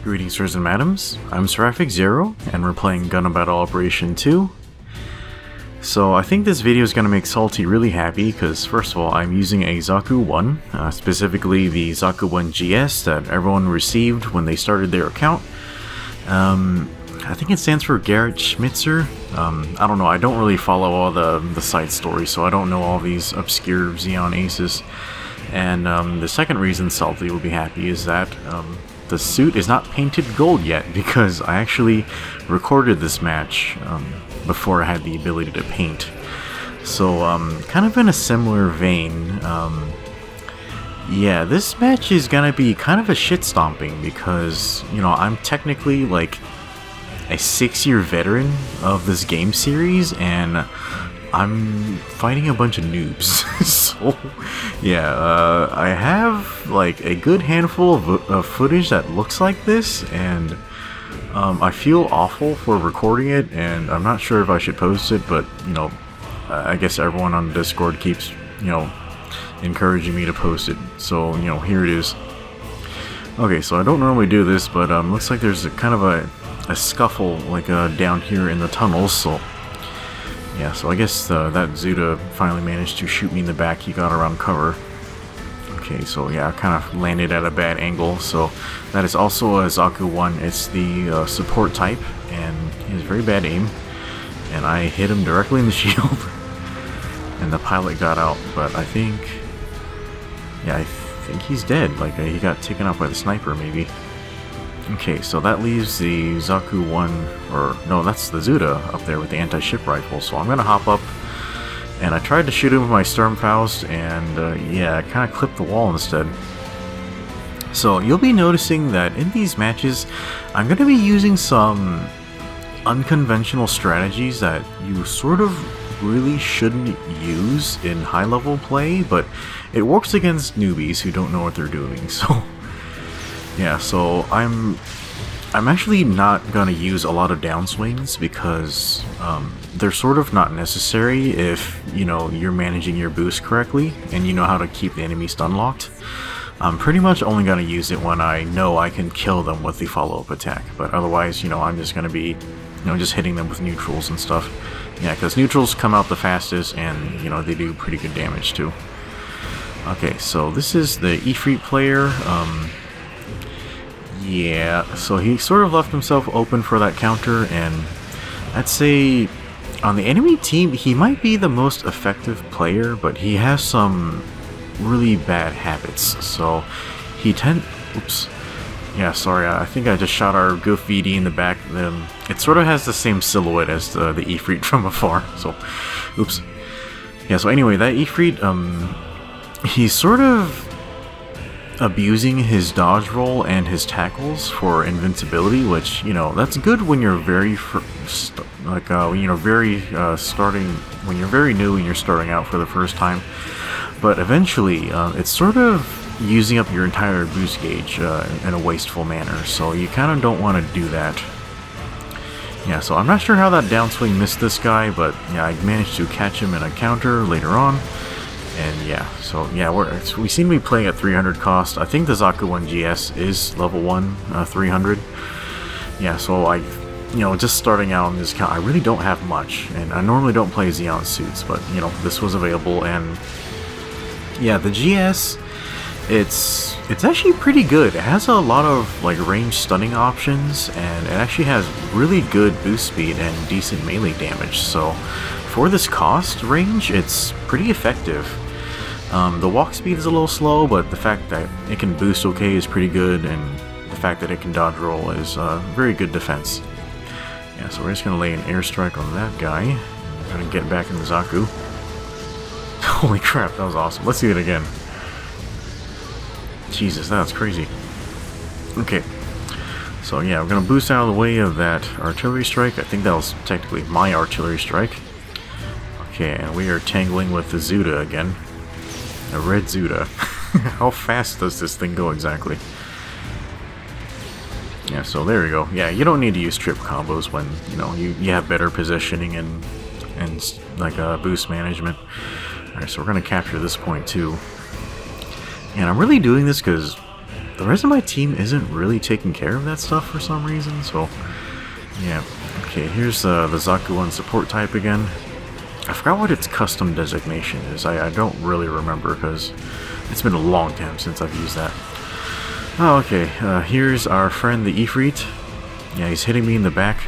Greetings, sirs and madams. I'm Seraphic0, and we're playing Gundam Battle Operation 2. So I think this video is going to make Salty really happy, because first of all, I'm using a Zaku 1, specifically the Zaku 1 GS that everyone received when they started their account. I think it stands for Garrett Schmitzer. I don't know, I don't really follow all the side stories, so I don't know all these obscure Xeon aces. And the second reason Salty will be happy is that the suit is not painted gold yet, because I actually recorded this match before I had the ability to paint. So kind of in a similar vein, yeah, this match is gonna be kind of a shit stomping because, you know, I'm technically like a 6-year veteran of this game series, and I'm fighting a bunch of noobs. So yeah, I have like a good handful of footage that looks like this, and I feel awful for recording it, and I'm not sure if I should post it, but you know, I guess everyone on Discord keeps, you know, encouraging me to post it, so you know, here it is. Okay, so I don't normally do this, but looks like there's a kind of a scuffle like down here in the tunnels, so yeah, so I guess that Zuda finally managed to shoot me in the back. He got around cover. Okay, so yeah, I kind of landed at a bad angle. So that is also a Zaku 1. It's the support type, and he has very bad aim. And I hit him directly in the shield. And the pilot got out, but I think... yeah, I think he's dead. Like, he got taken out by the sniper, maybe. Okay, so that leaves the Zaku 1, or no, that's the Zuda up there with the anti-ship rifle, so I'm gonna hop up, and I tried to shoot him with my Sturmfaust, and yeah, I kind of clipped the wall instead. So you'll be noticing that in these matches, I'm gonna be using some unconventional strategies that you sort of really shouldn't use in high-level play, but it works against newbies who don't know what they're doing, so... yeah, so I'm actually not gonna use a lot of downswings because they're sort of not necessary if, you know, you're managing your boost correctly and you know how to keep the enemy stun locked. I'm pretty much only gonna use it when I know I can kill them with the follow-up attack, but otherwise, you know, I'm just gonna be, you know, just hitting them with neutrals and stuff. Yeah, because neutrals come out the fastest, and you know, they do pretty good damage too. Okay, so this is the Ifrit player. Yeah, so he sort of left himself open for that counter, and I'd say on the enemy team he might be the most effective player, but he has some really bad habits. So he oops. Yeah, sorry, I think I just shot our Goof VD in the back. It sort of has the same silhouette as the Ifrit from afar, so oops. Yeah, so anyway, that Ifrit, he's sort of abusing his dodge roll and his tackles for invincibility, which, you know, that's good when you're very when you're very new and you're starting out for the first time, but eventually it's sort of using up your entire boost gauge in a wasteful manner, so you kind of don't want to do that. Yeah, so I'm not sure how that downswing missed this guy, but yeah, I managed to catch him in a counter later on. And yeah, so yeah, we seem to be playing at 300 cost. I think the Zaku 1 GS is level 1, 300. Yeah, so you know, just starting out on this account, I really don't have much, and I normally don't play Xeon suits, but you know, this was available, and yeah, the GS, it's actually pretty good. It has a lot of like range stunning options, and it actually has really good boost speed and decent melee damage. So for this cost range, it's pretty effective. The walk speed is a little slow, but the fact that it can boost okay is pretty good, and the fact that it can dodge roll is very good defense. Yeah, so we're just going to lay an airstrike on that guy. We're going to get back in the Zaku. Holy crap, that was awesome. Let's see it again. Jesus, that's crazy. Okay, so yeah, we're going to boost out of the way of that artillery strike. I think that was technically my artillery strike. Okay, and we are tangling with the Zuda again. A red Zuda. How fast does this thing go exactly? Yeah, so there we go. Yeah, you don't need to use trip combos when, you know, you have better positioning and like boost management. Alright, so we're going to capture this point too. And I'm really doing this because the rest of my team isn't really taking care of that stuff for some reason, so yeah. Okay, here's the Zaku 1 support type again. I forgot what its custom designation is. I don't really remember because it's been a long time since I've used that. Oh, okay, here's our friend the Ifrit. Yeah, he's hitting me in the back.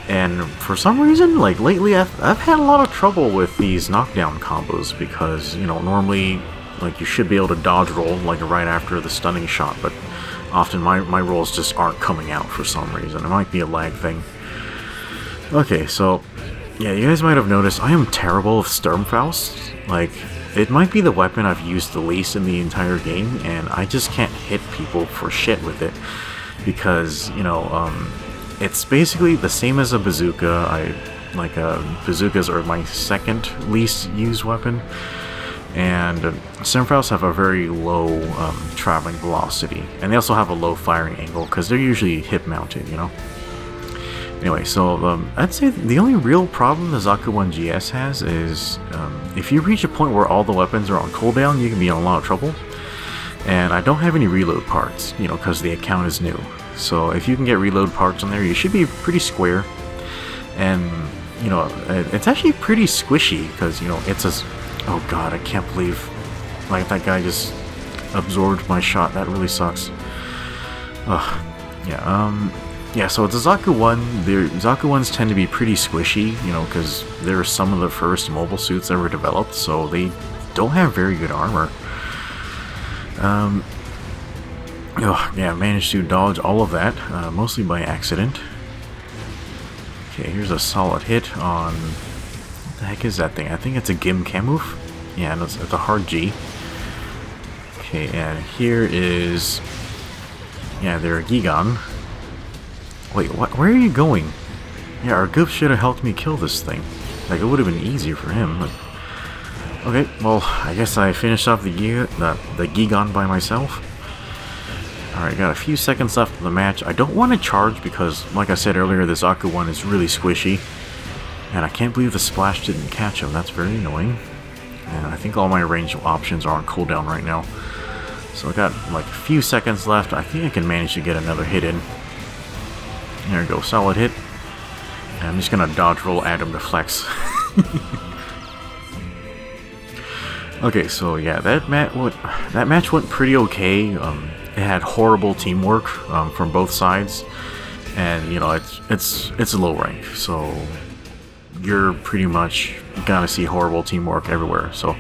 And for some reason, like lately, I've had a lot of trouble with these knockdown combos because, you know, normally, like, you should be able to dodge roll, like, right after the stunning shot, but often my rolls just aren't coming out for some reason. It might be a lag thing. Okay, so, yeah, you guys might have noticed I am terrible with Sturmfaust. Like, it might be the weapon I've used the least in the entire game, and I just can't hit people for shit with it. Because, you know, it's basically the same as a bazooka. Bazookas are my second least used weapon. And Sturmfausts have a very low traveling velocity. And they also have a low firing angle, because they're usually hip mounted, you know? Anyway, so I'd say the only real problem the Zaku 1 GS has is if you reach a point where all the weapons are on cooldown, you can be in a lot of trouble. And I don't have any reload parts, you know, because the account is new. So if you can get reload parts on there, you should be pretty square. And, you know, it's actually pretty squishy, because, you know, it's a... Oh god, I can't believe, like, that guy just absorbed my shot. That really sucks. Ugh. Yeah, yeah, so it's a Zaku 1. The Zaku 1s tend to be pretty squishy, you know, because they're some of the first mobile suits that were developed, so they don't have very good armor. Yeah, managed to dodge all of that, mostly by accident. Okay, here's a solid hit on... What the heck is that thing? I think it's a Gim Camouf. Yeah, it's a hard G. Okay, and here is... Yeah, they're a Gigan. Wait, what? Where are you going? Yeah, our goof should have helped me kill this thing. Like, it would have been easier for him, but... Okay, well, I guess I finished off the Gigan by myself. Alright, got a few seconds left of the match. I don't want to charge because, like I said earlier, the Zaku 1 is really squishy. And I can't believe the splash didn't catch him. That's very annoying. And I think all my range options are on cooldown right now. So I got like a few seconds left. I think I can manage to get another hit in. There we go, solid hit. And I'm just gonna dodge roll Adam to flex. Okay, so yeah, that match went pretty okay. It had horrible teamwork from both sides, and you know it's a low rank, so you're pretty much gonna see horrible teamwork everywhere. So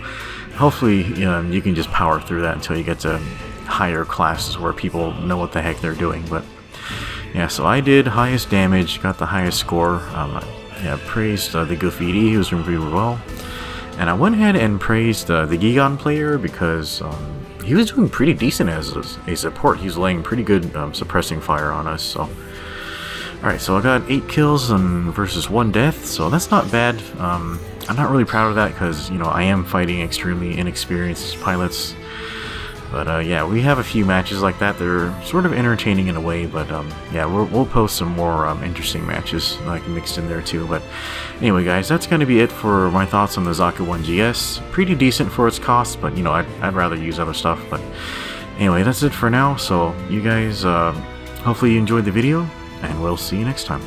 hopefully you can just power through that until you get to higher classes where people know what the heck they're doing. But yeah, so I did highest damage, got the highest score. Yeah, praised the graffiti, he was doing pretty well. And I went ahead and praised the Gigan player because he was doing pretty decent as a support. He was laying pretty good suppressing fire on us. So, alright, so I got 8 kills versus 1 death, so that's not bad. I'm not really proud of that because, you know, I am fighting extremely inexperienced pilots. But yeah, we have a few matches like that. They're sort of entertaining in a way, but yeah, we'll post some more interesting matches like mixed in there too. But anyway, guys, that's going to be it for my thoughts on the Zaku 1 GS. Pretty decent for its cost, but you know, I'd rather use other stuff. But anyway, that's it for now. So you guys, hopefully you enjoyed the video, and we'll see you next time.